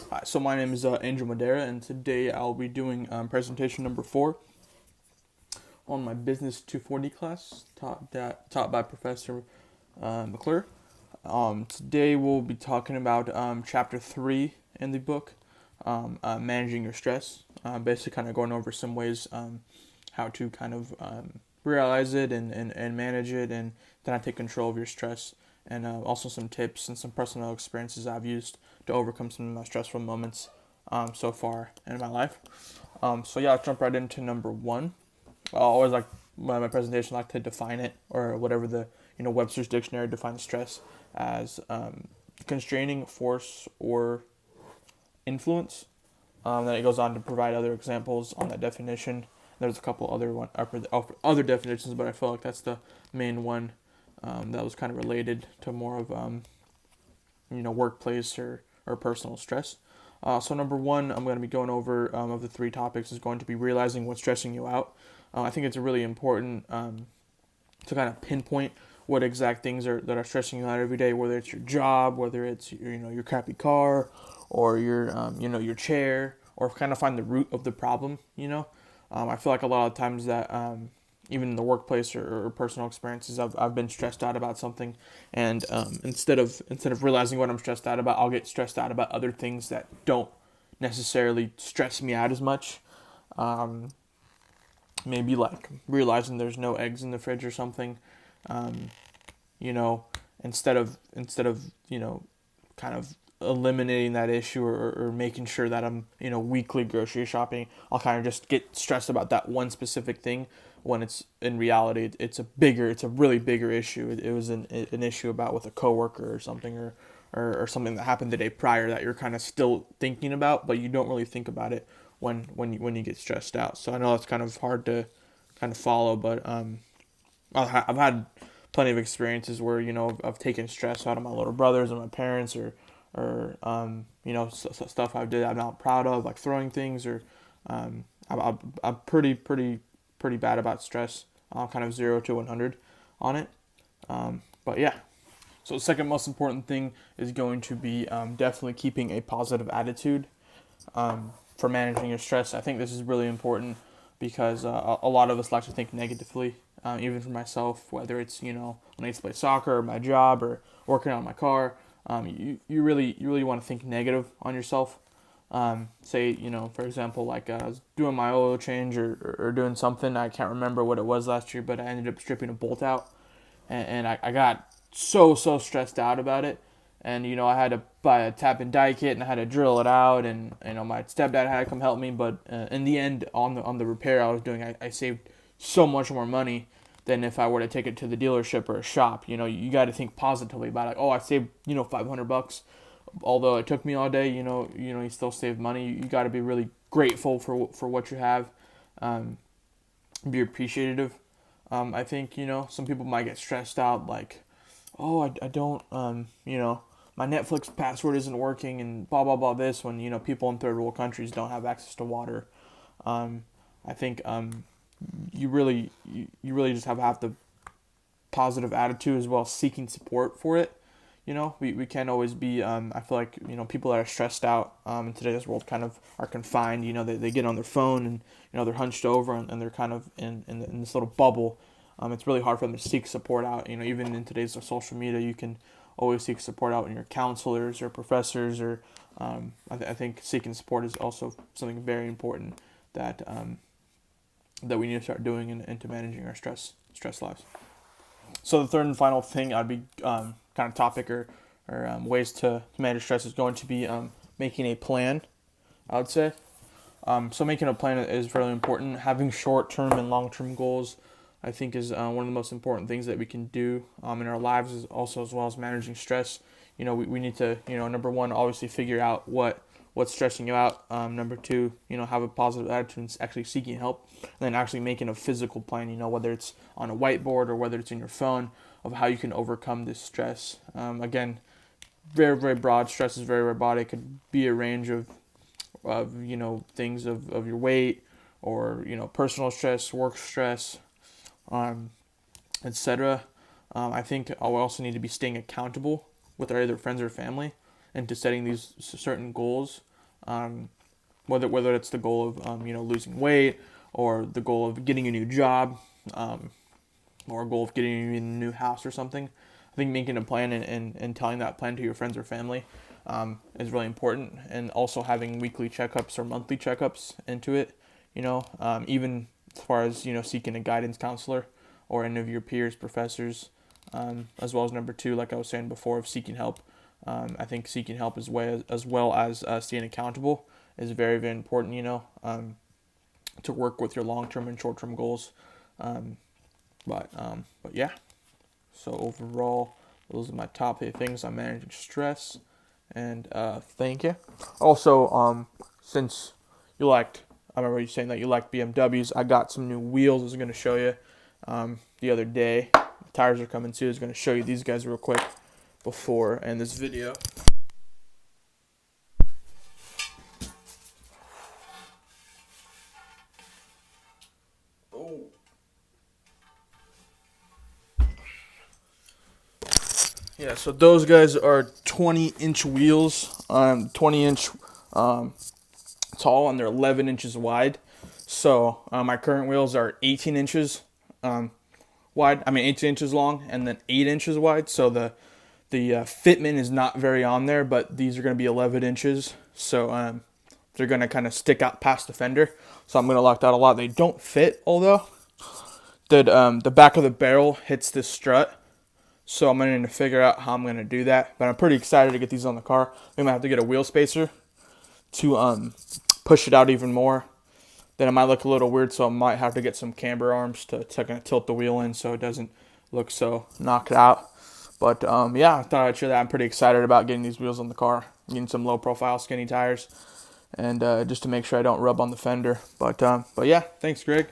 Hi, so my name is Angel Madera, and today I'll be doing presentation number 4 on my Business 240 class taught by Professor McClure. Today we'll be talking about chapter 3 in the book, managing your stress. Basically, kind of going over some ways how to kind of realize it and manage it, and then I take control of your stress, and also some tips and some personal experiences I've used to overcome some of my stressful moments so far in my life. So yeah, I'll jump right into number 1. I always like my presentation, I like to define it, or whatever the Webster's dictionary defines stress as constraining force or influence. Then it goes on to provide other examples on that definition. There's a couple other definitions, but I feel like that's the main one that was kind of related to more of workplace or personal stress. So number 1, I'm going to be going over of the 3 topics is going to be realizing what's stressing you out. I think it's really important to kind of pinpoint what exact things are that are stressing you out every day, whether it's your job, whether it's your crappy car, or your chair, or kind of find the root of the problem. I feel like a lot of times that even in the workplace or personal experiences, I've been stressed out about something, and instead of realizing what I'm stressed out about, I'll get stressed out about other things that don't necessarily stress me out as much. Um, Maybe like realizing there's no eggs in the fridge or something. Um, you know, instead of kind of eliminating that issue, or making sure that I'm weekly grocery shopping, I'll kind of just get stressed about that one specific thing when it's in reality it's a really bigger issue. It was an issue about with a coworker or something, or something that happened the day prior that you're kind of still thinking about, but you don't really think about it when you get stressed out. So I know it's kind of hard to kind of follow, but I've had plenty of experiences where I've taken stress out of my little brothers and my parents, or stuff I did I'm not proud of, like throwing things, or I'm pretty bad about stress. Kind of 0 to 100 on it. But yeah. So the second most important thing is going to be definitely keeping a positive attitude for managing your stress. I think this is really important because a lot of us like to think negatively. Even for myself, whether it's when I used to play soccer or my job or working on my car, you really want to think negative on yourself. Say for example, like I was doing my oil change, or doing something, I can't remember what it was last year, but I ended up stripping a bolt out, and I got so stressed out about it. And I had to buy a tap and die kit, and I had to drill it out, and my stepdad had to come help me. But in the end, on the repair I was doing, I saved so much more money than if I were to take it to the dealership or a shop. You got to think positively about it. Like, oh, I saved $500, although it took me all day. You still save money. You got to be really grateful for what you have. Um, be appreciative. I think some people might get stressed out, like, oh, I don't my Netflix password isn't working, and blah blah blah, this, when people in third world countries don't have access to water. um, I think you really just have the positive attitude, as well as seeking support for it. We can't always be, I feel like people that are stressed out in today's world kind of are confined. They get on their phone, and they're hunched over, and they're kind of in this little bubble. It's really hard for them to seek support out. Even in today's social media, you can always seek support out in your counselors or professors, or I think seeking support is also something very important that we need to start doing into managing our stress lives. So the third and final thing I'd be kind of topic, or ways to manage stress, is going to be making a plan, I would say. So making a plan is really important. Having short-term and long-term goals, I think, is one of the most important things that we can do in our lives, is also, as well as managing stress. We need to, number one, obviously figure out what's stressing you out. Number two, have a positive attitude and actually seeking help, and then actually making a physical plan. Whether it's on a whiteboard or whether it's in your phone, of how you can overcome this stress. Again, very very broad. Stress is very very broad. It could be a range of things of your weight, or personal stress, work stress, um, etc. I think I also need to be staying accountable with our either friends or family, and to setting these certain goals. Whether it's the goal of losing weight, or the goal of getting a new job, or a goal of getting a new house or something. I think making a plan and telling that plan to your friends or family is really important, and also having weekly checkups or monthly checkups into it. Even as far as seeking a guidance counselor or any of your peers, professors, as well as number two, like I was saying before, of seeking help. I think seeking help as well as staying accountable is very, very important. To work with your long-term and short-term goals. But yeah. So overall, those are my top 8 things on managing stress. And thank you. Also, since I remember you saying that you liked BMWs. I got some new wheels. I was going to show you the other day. The tires are coming too. I was going to show you these guys real quick before end this video. Oh. Yeah, so those guys are 20-inch wheels, 20-inch tall, and they're 11 inches wide. So my current wheels are 18 inches wide. 18 inches long, and then 8 inches wide. So the fitment is not very on there, but these are going to be 11 inches. So they're going to kind of stick out past the fender. So I'm going to like that a lot. They don't fit, although the back of the barrel hits this strut. So I'm going to need to figure out how I'm going to do that. But I'm pretty excited to get these on the car. I'm going to have to get a wheel spacer to push it out even more. Then it might look a little weird, so I might have to get some camber arms to kind of tilt the wheel in so it doesn't look so knocked out. But yeah, I thought I'd share that. I'm pretty excited about getting these wheels on the car, getting some low profile skinny tires, and just to make sure I don't rub on the fender. But yeah, thanks, Greg.